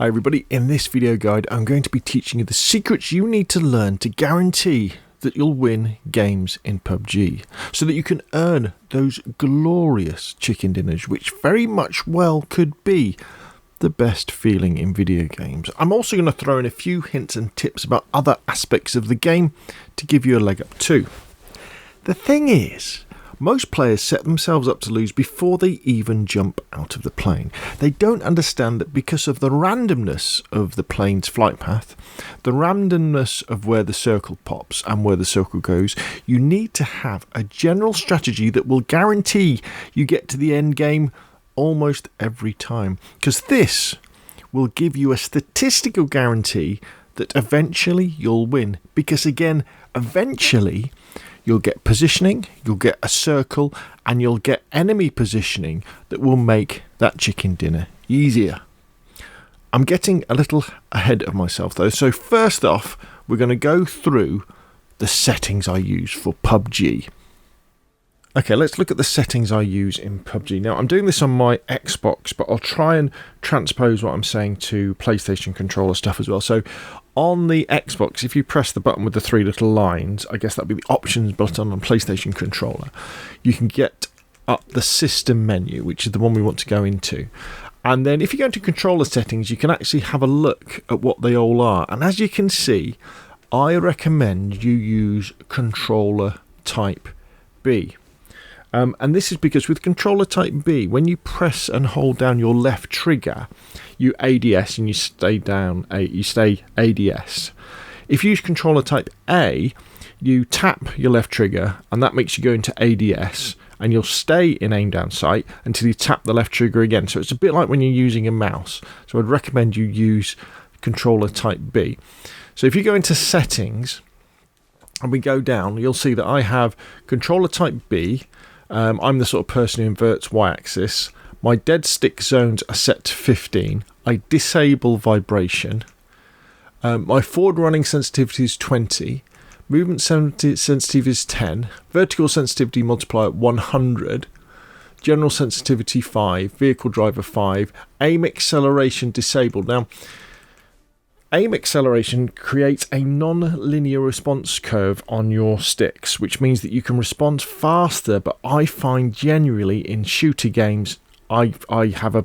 Hi everybody, in this video guide I'm going to be teaching you the secrets you need to learn to guarantee that you'll win games in PUBG, so that you can earn those glorious chicken dinners, which very much well could be the best feeling in video games. I'm also going to throw in a few hints and tips about other aspects of the game to give you a leg up too. The thing is, most players set themselves up to lose before they even jump out of the plane. They don't understand that because of the randomness of the plane's flight path, the randomness of where the circle pops and where the circle goes, you need to have a general strategy that will guarantee you get to the end game almost every time. Because this will give you a statistical guarantee that eventually you'll win. Because again, eventually you'll get positioning, you'll get a circle, and you'll get enemy positioning that will make that chicken dinner easier. I'm getting a little ahead of myself though, so first off, we're going to go through the settings I use for PUBG. Okay, let's look at the settings I use in PUBG. Now, I'm doing this on my Xbox, but I'll try and transpose what I'm saying to PlayStation controller stuff as well. So on the Xbox, if you press the button with the three little lines, I guess that'd be the options button on PlayStation controller, you can get up the system menu, which is the one we want to go into. And then if you go into controller settings, you can actually have a look at what they all are. And as you can see, I recommend you use controller type B. And this is because with controller type B, when you press and hold down your left trigger, you ADS and you stay ADS. If you use controller type A, you tap your left trigger and that makes you go into ADS, and you'll stay in aim down sight until you tap the left trigger again. So it's a bit like when you're using a mouse. So I'd recommend you use controller type B. So if you go into settings and we go down, you'll see that I have controller type B. I'm the sort of person who inverts y-axis. My dead stick zones are set to 15. I disable vibration. My forward running sensitivity is 20. Movement sensitivity is 10. Vertical sensitivity multiplier 100. General sensitivity 5. Vehicle driver 5. Aim acceleration disabled. Now, aim acceleration creates a non-linear response curve on your sticks, which means that you can respond faster, but I find generally in shooter games I have a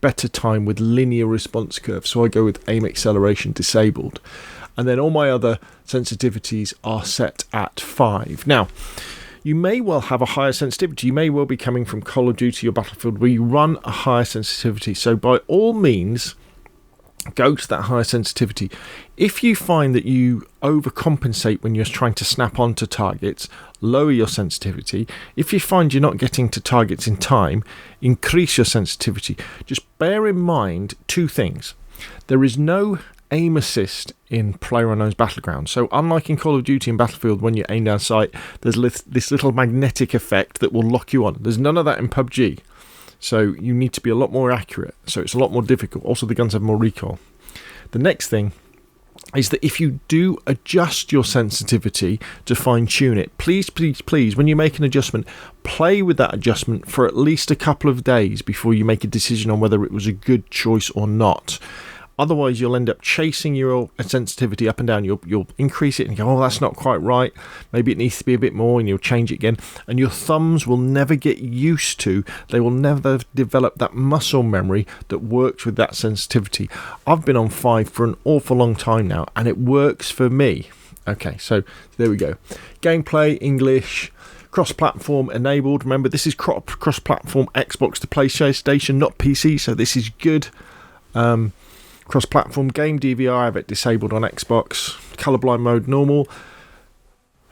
better time with linear response curves, so I go with aim acceleration disabled. And then all my other sensitivities are set at 5. Now, you may well have a higher sensitivity. You may well be coming from Call of Duty or Battlefield where you run a higher sensitivity, so by all means go to that higher sensitivity. If you find that you overcompensate when you're trying to snap onto targets, lower your sensitivity. If you find you're not getting to targets in time, increase your sensitivity. Just bear in mind two things. There is no aim assist in Player Unknowns Battlegrounds. So unlike in Call of Duty and Battlefield, when you aim down sight, there's this little magnetic effect that will lock you on. There's none of that in PUBG. So you need to be a lot more accurate. So it's a lot more difficult. Also, the guns have more recoil. The next thing is that if you do adjust your sensitivity to fine tune it, please, when you make an adjustment, play with that adjustment for at least a couple of days before you make a decision on whether it was a good choice or not. Otherwise, you'll end up chasing your sensitivity up and down. You'll increase it and go, oh, that's not quite right. Maybe it needs to be a bit more, and you'll change it again. And your thumbs will never get used to, they will never develop that muscle memory that works with that sensitivity. I've been on 5 for an awful long time now, and it works for me. Okay, so there we go. Gameplay, English, cross-platform enabled. Remember, this is cross-platform Xbox to PlayStation, not PC, so this is good. Cross-platform game DVR, I have it disabled on Xbox. Colorblind mode normal.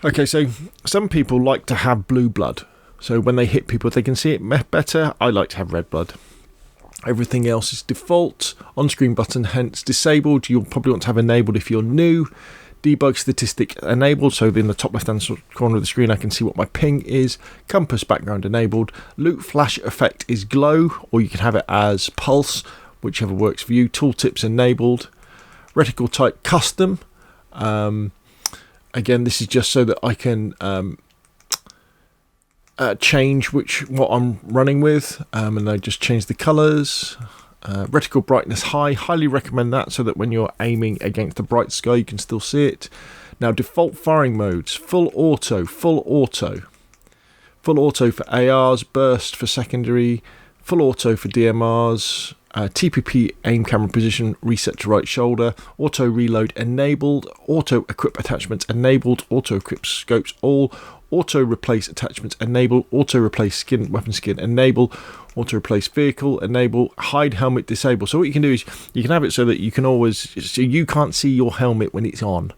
Okay, so some people like to have blue blood. So when they hit people, they can see it better. I like to have red blood. Everything else is default. On-screen button, hence disabled. You'll probably want to have enabled if you're new. Debug statistic enabled, so in the top left-hand corner of the screen I can see what my ping is. Compass background enabled. Loot flash effect is glow, or you can have it as pulse, whichever works for you. Tooltips enabled. Reticle type custom. Again, this is just so that I can change what I'm running with, and I just change the colours. Reticle brightness high, highly recommend that so that when you're aiming against the bright sky you can still see it. Now default firing modes, full auto for ARs, burst for secondary, full auto for DMRs, TPP aim camera position reset to right shoulder, auto reload enabled, auto equip attachments enabled, auto equip scopes all, auto replace attachments enable, auto replace weapon skin enable, auto replace vehicle enable, hide helmet disable. So what you can do is you can have it so that you can always, so you can't see your helmet when it's on.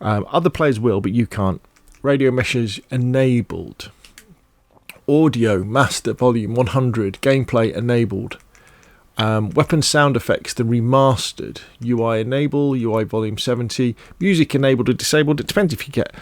Other players will, but you can't. Radio meshes enabled, audio master volume 100, gameplay enabled. Weapon sound effects, the remastered, UI enable, UI volume 70, music enabled or disabled. It depends if you get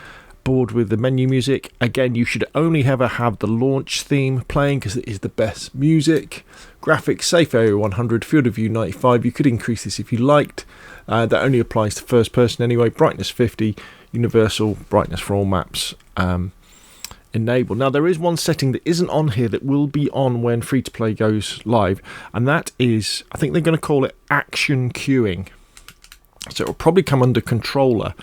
bored with the menu music. Again, you should only ever have the launch theme playing because it is the best music. Graphics, safe area 100, field of view 95. You could increase this if you liked. That only applies to first person anyway. Brightness 50, universal brightness for all maps enabled. Now there is one setting that isn't on here that will be on when free to play goes live, and that is, I think they're going to call it action queuing. So it will probably come under controller.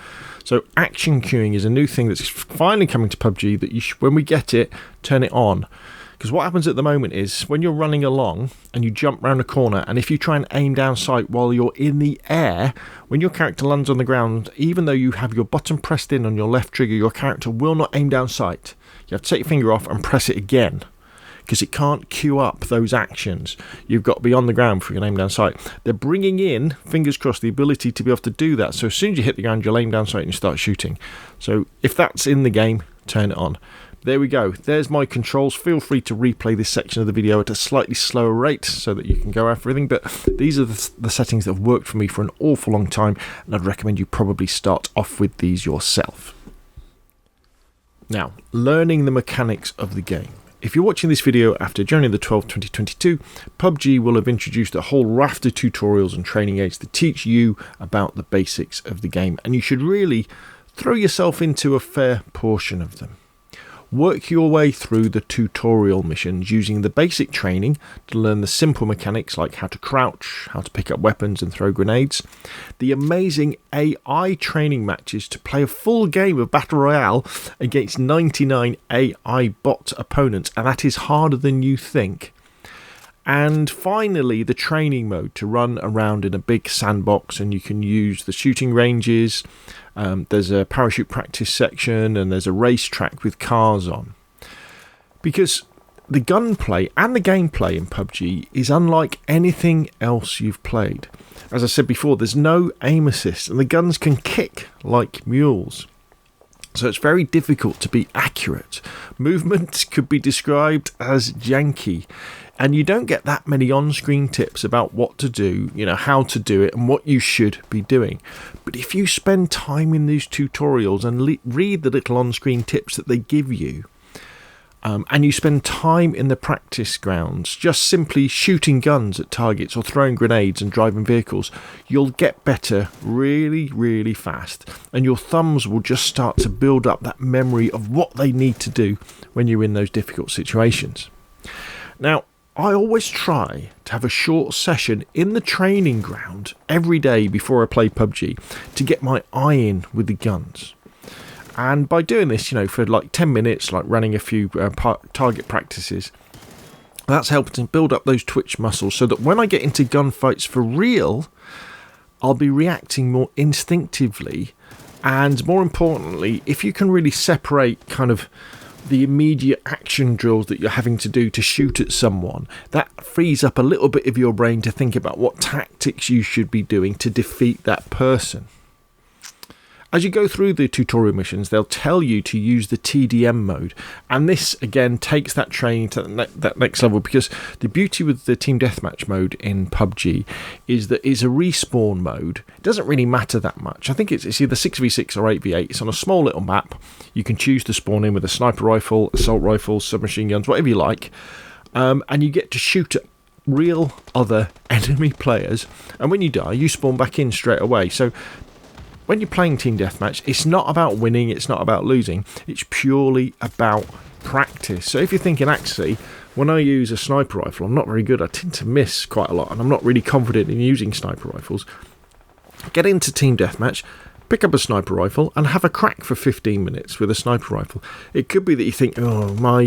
So action queuing is a new thing that's finally coming to PUBG that you when we get it, turn it on. Because what happens at the moment is when you're running along and you jump around a corner, and if you try and aim down sight while you're in the air, when your character lands on the ground, even though you have your button pressed in on your left trigger, your character will not aim down sight. You have to take your finger off and press it again, because it can't queue up those actions. You've got to be on the ground before you can aim down sight. They're bringing in, fingers crossed, the ability to be able to do that. So as soon as you hit the ground, you'll aim down sight and you start shooting. So if that's in the game, turn it on. There we go. There's my controls. Feel free to replay this section of the video at a slightly slower rate so that you can go after everything. But these are the settings that have worked for me for an awful long time, and I'd recommend you probably start off with these yourself. Now, learning the mechanics of the game. If you're watching this video after January the 12th, 2022, PUBG will have introduced a whole raft of tutorials and training aids to teach you about the basics of the game, and you should really throw yourself into a fair portion of them. Work your way through the tutorial missions using the basic training to learn the simple mechanics like how to crouch, how to pick up weapons and throw grenades, the amazing AI training matches to play a full game of Battle Royale against 99 AI bot opponents, and that is harder than you think. And finally, the training mode to run around in a big sandbox, and you can use the shooting ranges. There's a parachute practice section, and there's a racetrack with cars on. Because the gunplay and the gameplay in PUBG is unlike anything else you've played. As I said before, there's no aim assist, and the guns can kick like mules. So it's very difficult to be accurate. Movement could be described as janky. And you don't get that many on-screen tips about what to do, how to do it and what you should be doing. But if you spend time in these tutorials and read the little on-screen tips that they give you, and you spend time in the practice grounds just simply shooting guns at targets or throwing grenades and driving vehicles, you'll get better really, really fast. And your thumbs will just start to build up that memory of what they need to do when you're in those difficult situations. Now, I always try to have a short session in the training ground every day before I play PUBG to get my eye in with the guns. And by doing this, for like 10 minutes, like running a few target practices, that's helping to build up those twitch muscles so that when I get into gunfights for real, I'll be reacting more instinctively. And more importantly, if you can really separate kind of the immediate action drills that you're having to do to shoot at someone, that frees up a little bit of your brain to think about what tactics you should be doing to defeat that person. As you go through the tutorial missions, they'll tell you to use the TDM mode, and this again takes that training to that next level, because the beauty with the team deathmatch mode in PUBG is that it's a respawn mode. It doesn't really matter that much. I think it's either 6v6 or 8v8. It's on a small little map. You can choose to spawn in with a sniper rifle, assault rifles, submachine guns, whatever you like, and you get to shoot at real other enemy players, and when you die you spawn back in straight away. So when you're playing team deathmatch, it's not about winning, it's not about losing, it's purely about practice. So if you're thinking, actually, when I use a sniper rifle, I'm not very good, I tend to miss quite a lot, and I'm not really confident in using sniper rifles, get into Team Deathmatch, pick up a sniper rifle and have a crack for 15 minutes with a sniper rifle. It could be that you think, oh, my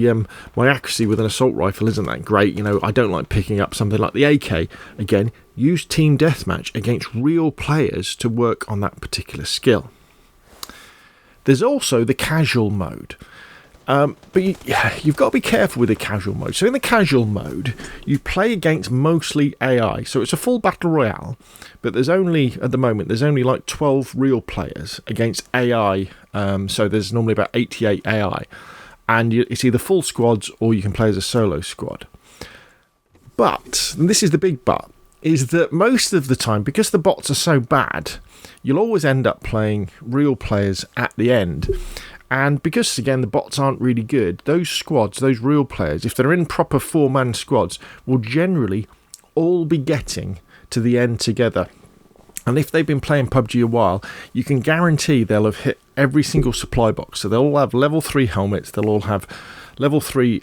accuracy with an assault rifle isn't that great, I don't like picking up something like the AK. Again, use Team Deathmatch against real players to work on that particular skill. There's also the casual mode. But you've got to be careful with the casual mode. So in the casual mode, you play against mostly AI. So it's a full battle royale, but at the moment, there's only like 12 real players against AI. So there's normally about 88 AI. And it's either full squads or you can play as a solo squad. But, and this is the big but, is that most of the time, because the bots are so bad, you'll always end up playing real players at the end. And because, again, the bots aren't really good, those squads, those real players, if they're in proper 4-man squads, will generally all be getting to the end together. And if they've been playing PUBG a while, you can guarantee they'll have hit every single supply box. So they'll all have level 3 helmets, they'll all have level 3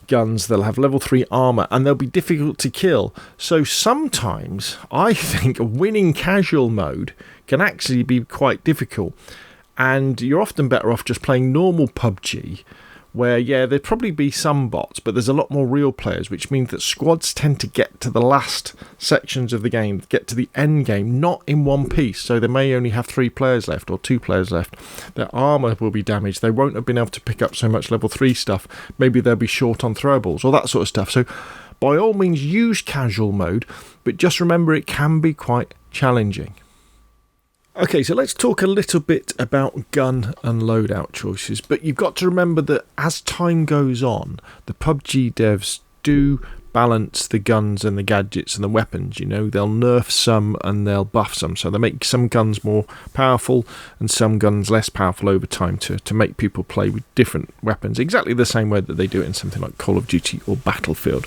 guns, they'll have level 3 armour, and they'll be difficult to kill. So sometimes I think winning casual mode can actually be quite difficult. And you're often better off just playing normal PUBG, where, there'd probably be some bots, but there's a lot more real players, which means that squads tend to get to the last sections of the game, get to the end game, not in one piece. So they may only have 3 players left or 2 players left. Their armour will be damaged. They won't have been able to pick up so much level 3 stuff. Maybe they'll be short on throwables or that sort of stuff. So by all means, use casual mode, but just remember it can be quite challenging. Okay, so let's talk a little bit about gun and loadout choices, but you've got to remember that as time goes on, the PUBG devs do balance the guns and the gadgets and the weapons. They'll nerf some and they'll buff some, so they make some guns more powerful and some guns less powerful over time to make people play with different weapons, exactly the same way that they do it in something like Call of Duty or Battlefield.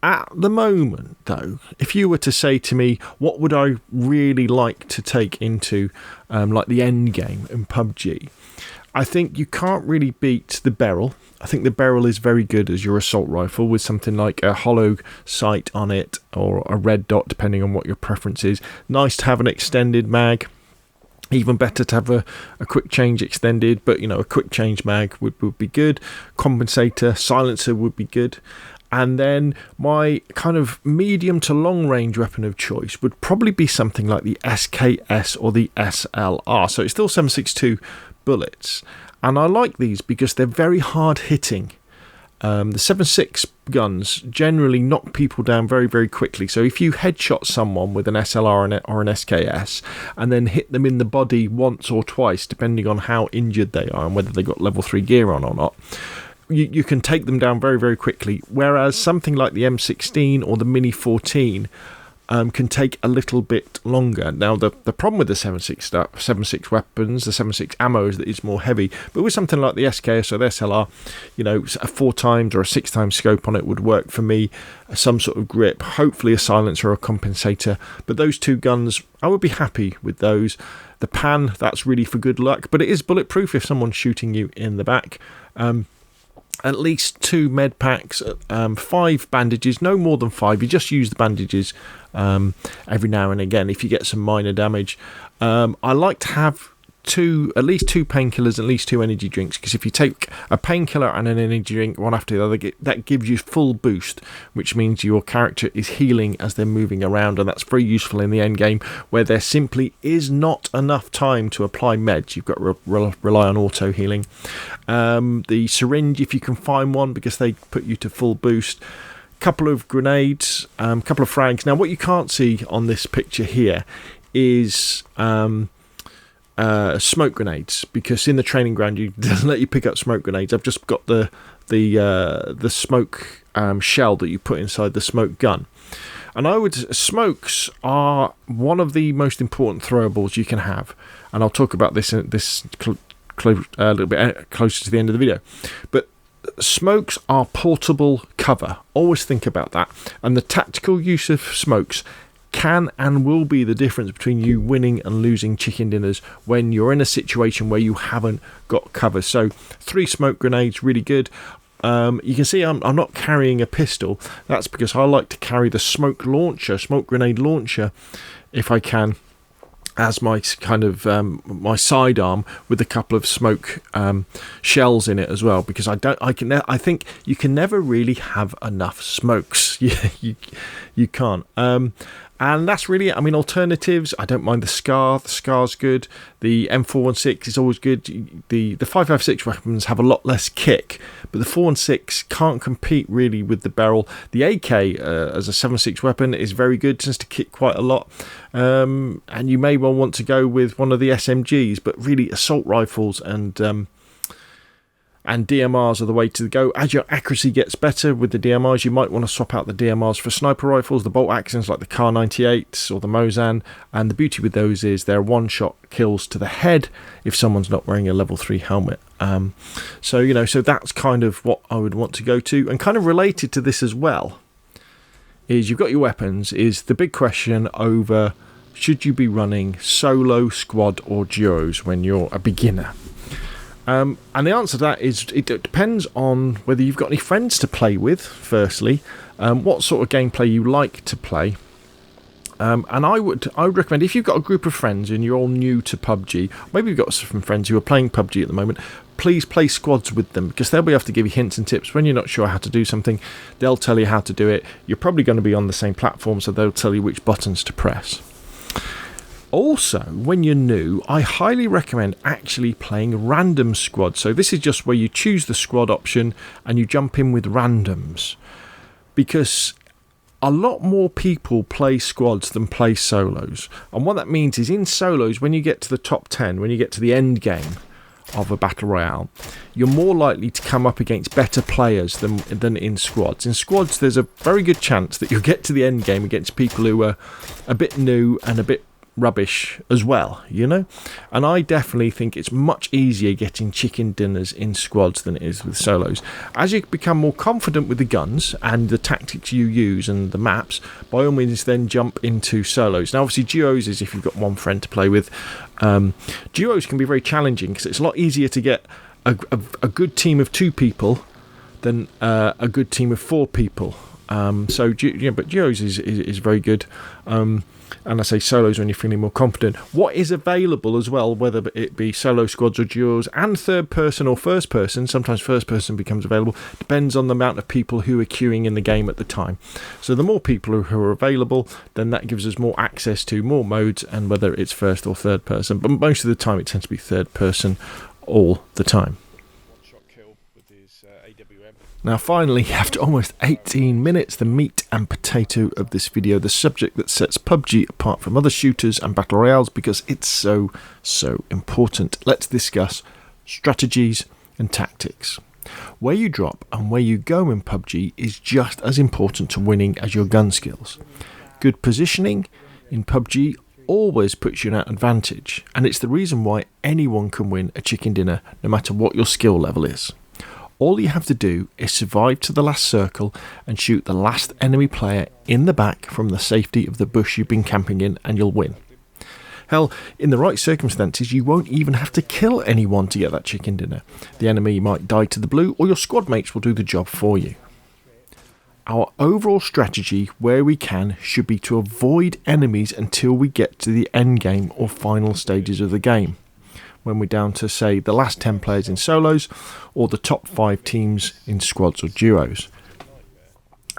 At the moment, though, if you were to say to me, what would I really like to take into like the end game in PUBG, I think you can't really beat the barrel. I think the barrel is very good as your assault rifle with something like a hollow sight on it or a red dot, depending on what your preference is. Nice to have an extended mag. Even better to have a quick change extended, but a quick change mag would be good. Compensator, silencer would be good. And then my kind of medium to long range weapon of choice would probably be something like the SKS or the SLR. So it's still 7.62 bullets. And I like these because they're very hard hitting. The 7.6 guns generally knock people down very, very quickly. So if you headshot someone with an SLR or an SKS and then hit them in the body once or twice, depending on how injured they are and whether they got level 3 gear on or not, you can take them down very, very quickly, whereas something like the M16 or the Mini 14 can take a little bit longer. Now, the problem with the 7.6 weapons, the 7.6 ammo, is that it's more heavy, but with something like the SKS or the SLR, a 4 times or a 6 times scope on it would work for me, some sort of grip, hopefully a silencer or a compensator, but those 2 guns, I would be happy with those. The pan, that's really for good luck, but it is bulletproof if someone's shooting you in the back. At least 2 med packs, 5 bandages, no more than 5. You just use the bandages every now and again if you get some minor damage. I like to have at least 2 painkillers, at least 2 energy drinks, because if you take a painkiller and an energy drink one after the other, that gives you full boost, which means your character is healing as they're moving around, and that's very useful in the end game where there simply is not enough time to apply meds. You've got to rely on auto healing. The syringe, if you can find one, because they put you to full boost. Couple of grenades, couple of frags. Now, what you can't see on this picture here is smoke grenades, because in the training ground it doesn't let you pick up smoke grenades. I've just got the smoke shell that you put inside the smoke gun. And smokes are one of the most important throwables you can have, and I'll talk about this a little bit closer to the end of the video. But smokes are portable cover. Always think about that. And the tactical use of smokes can and will be the difference between you winning and losing chicken dinners when you're in a situation where you haven't got cover. So 3 smoke grenades, really good. You can see I'm not carrying a pistol. That's because I like to carry the smoke grenade launcher, if I can, as my kind of my sidearm, with a couple of smoke shells in it as well, because I think you can never really have enough smokes. You can't. And that's really it. I mean, alternatives, I don't mind the Scar. The Scar's good. The M416 is always good. The 5.56 weapons have a lot less kick, but the 4.16 can't compete really with the barrel. The AK as a 7.6 weapon is very good, tends to kick quite a lot. And you may well want to go with one of the SMGs, but really assault rifles and DMRs are the way to go. As your accuracy gets better with the DMRs, you might want to swap out the DMRs for sniper rifles, the bolt actions like the Kar 98s or the Mosin. And the beauty with those is they're one-shot kills to the head if someone's not wearing a level 3 helmet. So that's kind of what I would want to go to. And kind of related to this as well is you've got your weapons, is the big question over should you be running solo, squad or duos when you're a beginner? And the answer to that is it depends on whether you've got any friends to play with, firstly, what sort of gameplay you like to play. And I would recommend, if you've got a group of friends and you're all new to PUBG, maybe you've got some friends who are playing PUBG at the moment, please play squads with them, because they'll be able to give you hints and tips. When you're not sure how to do something, they'll tell you how to do it. You're probably going to be on the same platform, so they'll tell you which buttons to press. Also, when you're new, I highly recommend actually playing random squads. So this is just where you choose the squad option and you jump in with randoms, because a lot more people play squads than play solos. And what that means is, in solos, when you get to the top 10, when you get to the end game of a battle royale, you're more likely to come up against better players than in squads. In squads, there's a very good chance that you'll get to the end game against people who are a bit new and a bit rubbish as well, and I definitely think it's much easier getting chicken dinners in squads than it is with solos. As you become more confident with the guns and the tactics you use and the maps, by all means then jump into solos. Now obviously duos is if you've got one friend to play with. Duos can be very challenging because it's a lot easier to get a good team of 2 people than a good team of 4 people. But duos is very good. And I say solos when you're feeling more confident. What is available as well, whether it be solo squads or duos, and third person or first person, sometimes first person becomes available, depends on the amount of people who are queuing in the game at the time. So the more people who are available, then that gives us more access to more modes, and whether it's first or third person. But most of the time it tends to be third person all the time. Now finally, after almost 18 minutes, the meat and potato of this video, the subject that sets PUBG apart from other shooters and battle royales because it's so important. Let's discuss strategies and tactics. Where you drop and where you go in PUBG is just as important to winning as your gun skills. Good positioning in PUBG always puts you in an advantage, and it's the reason why anyone can win a chicken dinner no matter what your skill level is. All you have to do is survive to the last circle and shoot the last enemy player in the back from the safety of the bush you've been camping in, and you'll win. Hell, in the right circumstances, you won't even have to kill anyone to get that chicken dinner. The enemy might die to the blue, or your squad mates will do the job for you. Our overall strategy, where we can, should be to avoid enemies until we get to the end game or final stages of the game, when we're down to, say, the last 10 players in solos or the top 5 teams in squads or duos.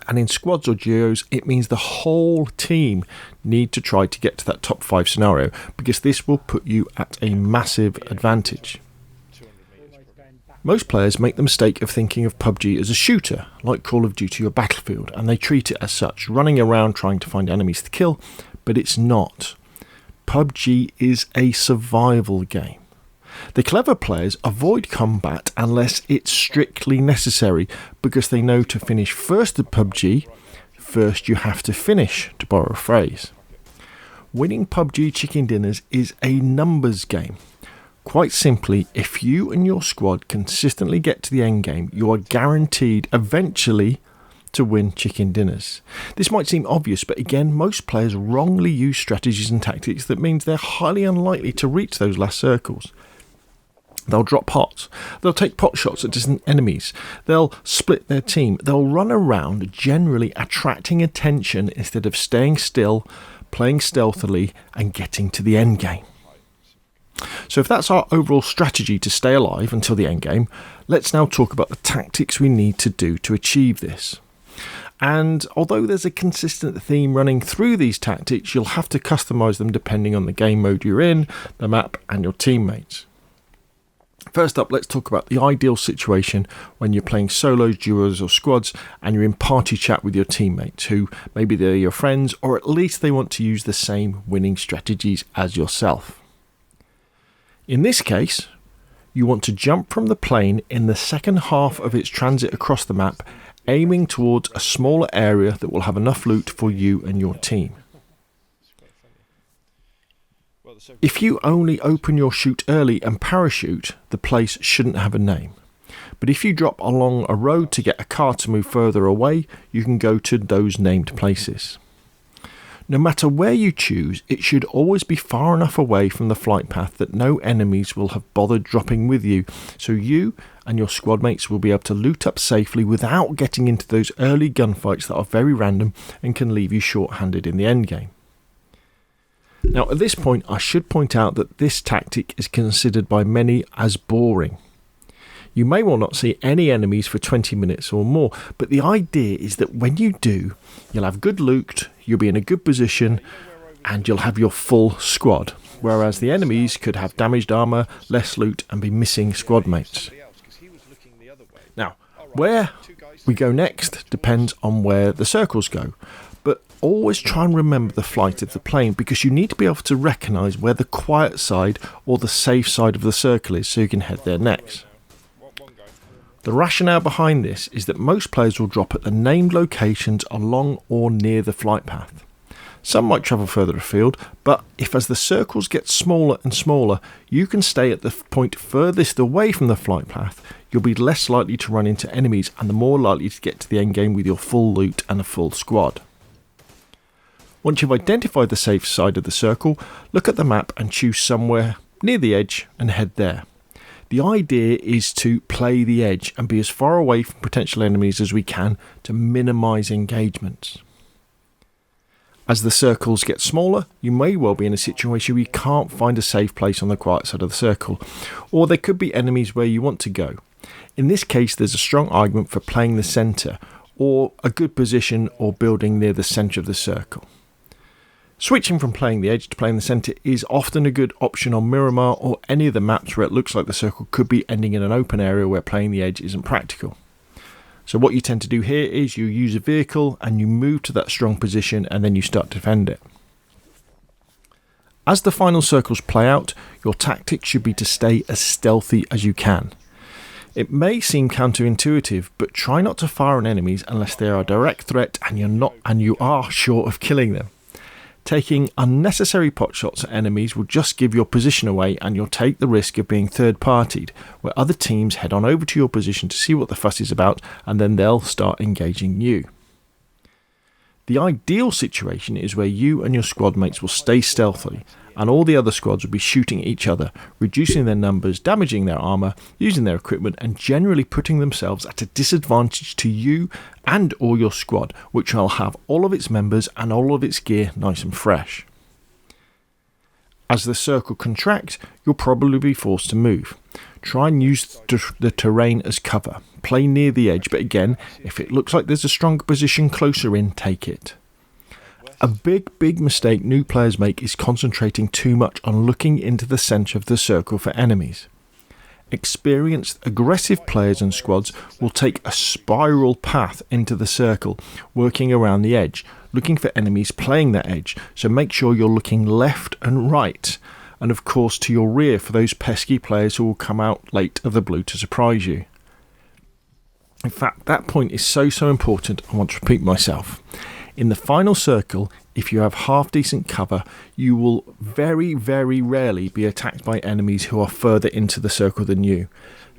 And in squads or duos, it means the whole team need to try to get to that top 5 scenario, because this will put you at a massive advantage. Most players make the mistake of thinking of PUBG as a shooter, like Call of Duty or Battlefield, and they treat it as such, running around trying to find enemies to kill, but it's not. PUBG is a survival game. The clever players avoid combat unless it's strictly necessary, because they know to finish first at PUBG, first you have to finish, to borrow a phrase. Winning PUBG chicken dinners is a numbers game. Quite simply, if you and your squad consistently get to the end game, you are guaranteed eventually to win chicken dinners. This might seem obvious, but again, most players wrongly use strategies and tactics that means they're highly unlikely to reach those last circles. They'll drop pots, they'll take pot shots at distant enemies, they'll split their team, they'll run around generally attracting attention instead of staying still, playing stealthily and getting to the end game. So if that's our overall strategy to stay alive until the end game, let's now talk about the tactics we need to do to achieve this. And although there's a consistent theme running through these tactics, you'll have to customize them depending on the game mode you're in, the map and your teammates. First up, let's talk about the ideal situation when you're playing solos, duos or squads and you're in party chat with your teammates who maybe they're your friends or at least they want to use the same winning strategies as yourself. In this case, you want to jump from the plane in the second half of its transit across the map, aiming towards a smaller area that will have enough loot for you and your team. If you only open your chute early and parachute, the place shouldn't have a name. But if you drop along a road to get a car to move further away, you can go to those named places. No matter where you choose, it should always be far enough away from the flight path that no enemies will have bothered dropping with you, so you and your squad mates will be able to loot up safely without getting into those early gunfights that are very random and can leave you short-handed in the endgame. Now at this point I should point out that this tactic is considered by many as boring. You may well not see any enemies for 20 minutes or more, but the idea is that when you do, you'll have good loot, you'll be in a good position, and you'll have your full squad, whereas the enemies could have damaged armour, less loot, and be missing squad mates. Now, where we go next depends on where the circles go, but always try and remember the flight of the plane because you need to be able to recognise where the quiet side or the safe side of the circle is so you can head there next. The rationale behind this is that most players will drop at the named locations along or near the flight path. Some might travel further afield, but if as the circles get smaller and smaller, you can stay at the point furthest away from the flight path, you'll be less likely to run into enemies and the more likely to get to the end game with your full loot and a full squad. Once you've identified the safe side of the circle, look at the map and choose somewhere near the edge and head there. The idea is to play the edge and be as far away from potential enemies as we can to minimise engagements. As the circles get smaller, you may well be in a situation where you can't find a safe place on the quiet side of the circle, or there could be enemies where you want to go. In this case, there's a strong argument for playing the centre, or a good position or building near the centre of the circle. Switching from playing the edge to playing the centre is often a good option on Miramar or any of the maps where it looks like the circle could be ending in an open area where playing the edge isn't practical. So what you tend to do here is you use a vehicle and you move to that strong position and then you start to defend it. As the final circles play out, your tactic should be to stay as stealthy as you can. It may seem counterintuitive, but try not to fire on enemies unless they are a direct threat and you are sure of killing them. Taking unnecessary pot shots at enemies will just give your position away and you'll take the risk of being third-partied, where other teams head on over to your position to see what the fuss is about and then they'll start engaging you. The ideal situation is where you and your squad mates will stay stealthily and all the other squads will be shooting at each other, reducing their numbers, damaging their armour, using their equipment and generally putting themselves at a disadvantage to you and or your squad, which will have all of its members and all of its gear nice and fresh. As the circle contracts, you'll probably be forced to move. Try and use the terrain as cover. Play near the edge, but again, if it looks like there's a stronger position closer in, take it. A big mistake new players make is concentrating too much on looking into the centre of the circle for enemies. Experienced, aggressive players and squads will take a spiral path into the circle, working around the edge, looking for enemies playing that edge, so make sure you're looking left and right, and of course to your rear for those pesky players who will come out late of the blue to surprise you. In fact, that point is so important, I want to repeat myself. In the final circle, if you have half decent cover, you will very rarely be attacked by enemies who are further into the circle than you.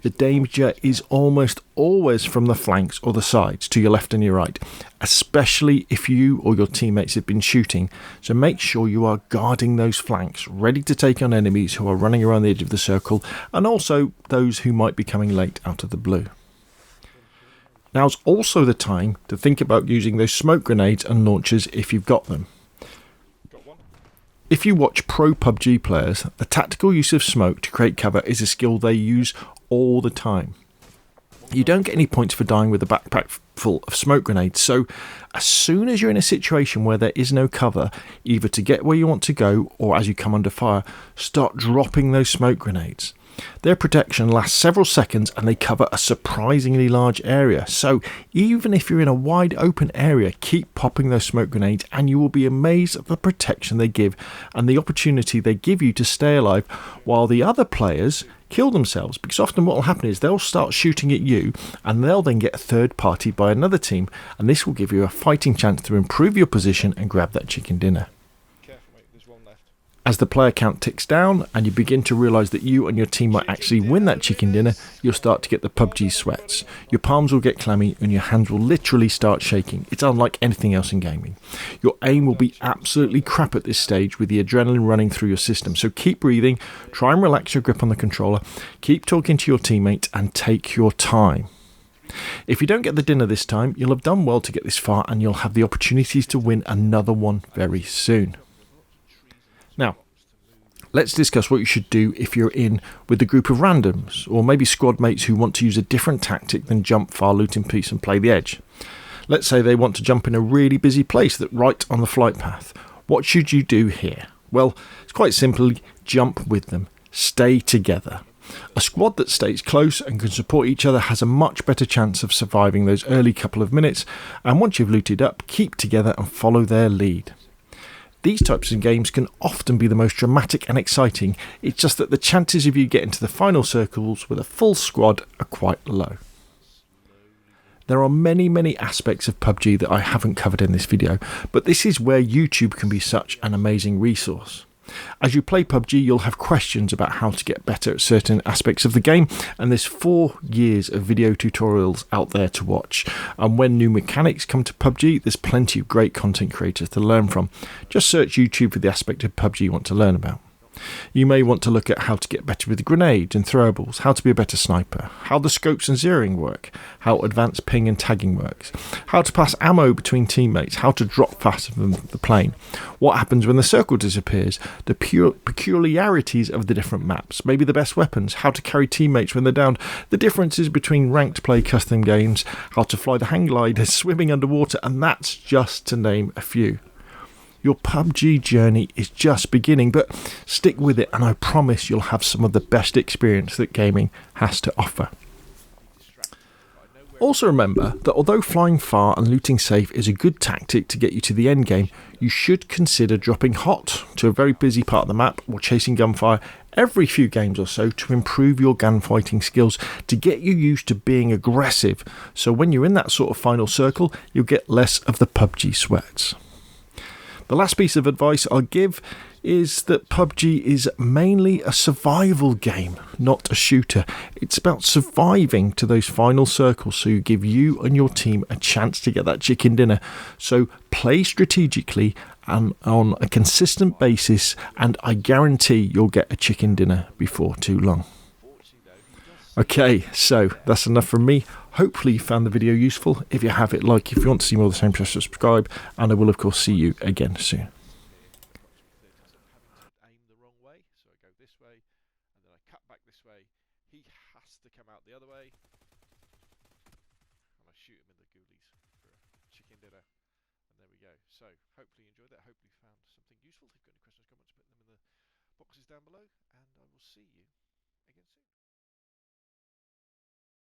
the danger is almost always from the flanks or the sides to your left and your right, especially if you or your teammates have been shooting. So make sure you are guarding those flanks, ready to take on enemies who are running around the edge of the circle, and also those who might be coming late out of the blue. Now's also the time to think about using those smoke grenades and launchers if you've got them. If you watch pro PUBG players, the tactical use of smoke to create cover is a skill they use all the time. You don't get any points for dying with a backpack full of smoke grenades, so as soon as you're in a situation where there is no cover, either to get where you want to go or as you come under fire, start dropping those smoke grenades. Their protection lasts several seconds and they cover a surprisingly large area, so even if you're in a wide open area, keep popping those smoke grenades and you will be amazed at the protection they give and the opportunity they give you to stay alive while the other players kill themselves, because often what will happen is they'll start shooting at you and they'll then get a third party by another team, and this will give you a fighting chance to improve your position and grab that chicken dinner. As the player count ticks down and you begin to realise that you and your team might actually win that chicken dinner, you'll start to get the PUBG sweats. Your palms will get clammy and your hands will literally start shaking. It's unlike anything else in gaming. Your aim will be absolutely crap at this stage with the adrenaline running through your system. So keep breathing, try and relax your grip on the controller, keep talking to your teammates and take your time. If you don't get the dinner this time, you'll have done well to get this far and you'll have the opportunities to win another one very soon. Now, let's discuss what you should do if you're in with a group of randoms, or maybe squad mates who want to use a different tactic than jump far, loot in peace and play the edge. Let's say they want to jump in a really busy place that's right on the flight path. What should you do here? Well, it's quite simply jump with them. Stay together. A squad that stays close and can support each other has a much better chance of surviving those early couple of minutes, and once you've looted up, keep together and follow their lead. These types of games can often be the most dramatic and exciting, it's just that the chances of you getting to the final circles with a full squad are quite low. There are many aspects of PUBG that I haven't covered in this video, but this is where YouTube can be such an amazing resource. As you play PUBG, you'll have questions about how to get better at certain aspects of the game, and there's 4 years of video tutorials out there to watch. And when new mechanics come to PUBG, there's plenty of great content creators to learn from. Just search YouTube for the aspect of PUBG you want to learn about. You may want to look at how to get better with grenades and throwables, how to be a better sniper, how the scopes and zeroing work, how advanced ping and tagging works, how to pass ammo between teammates, how to drop faster than the plane, what happens when the circle disappears, the peculiarities of the different maps, maybe the best weapons, how to carry teammates when they're down, the differences between ranked play custom games, how to fly the hang glider, swimming underwater, and that's just to name a few. Your PUBG journey is just beginning, but stick with it and I promise you'll have some of the best experience that gaming has to offer. Also remember that although flying far and looting safe is a good tactic to get you to the end game, you should consider dropping hot to a very busy part of the map or chasing gunfire every few games or so to improve your gunfighting skills, to get you used to being aggressive, so when you're in that sort of final circle you'll get less of the PUBG sweats. The last piece of advice I'll give is that PUBG is mainly a survival game, not a shooter. It's about surviving to those final circles, so you give you and your team a chance to get that chicken dinner. So play strategically and on a consistent basis, and I guarantee you'll get a chicken dinner before too long. Okay, so that's enough from me. Hopefully you found the video useful. If you have, like. If you want to see more of the same, press subscribe, and I will of course see you again soon. Aim the wrong way, so I go this way, and then I cut back this way. He has to come out the other way, and I shoot him in the ghoulies for a chicken dinner. And there we go. So hopefully you enjoyed that. Hopefully you found something useful. If you've got any questions, comments, put them in the boxes down below, and I will see you again soon.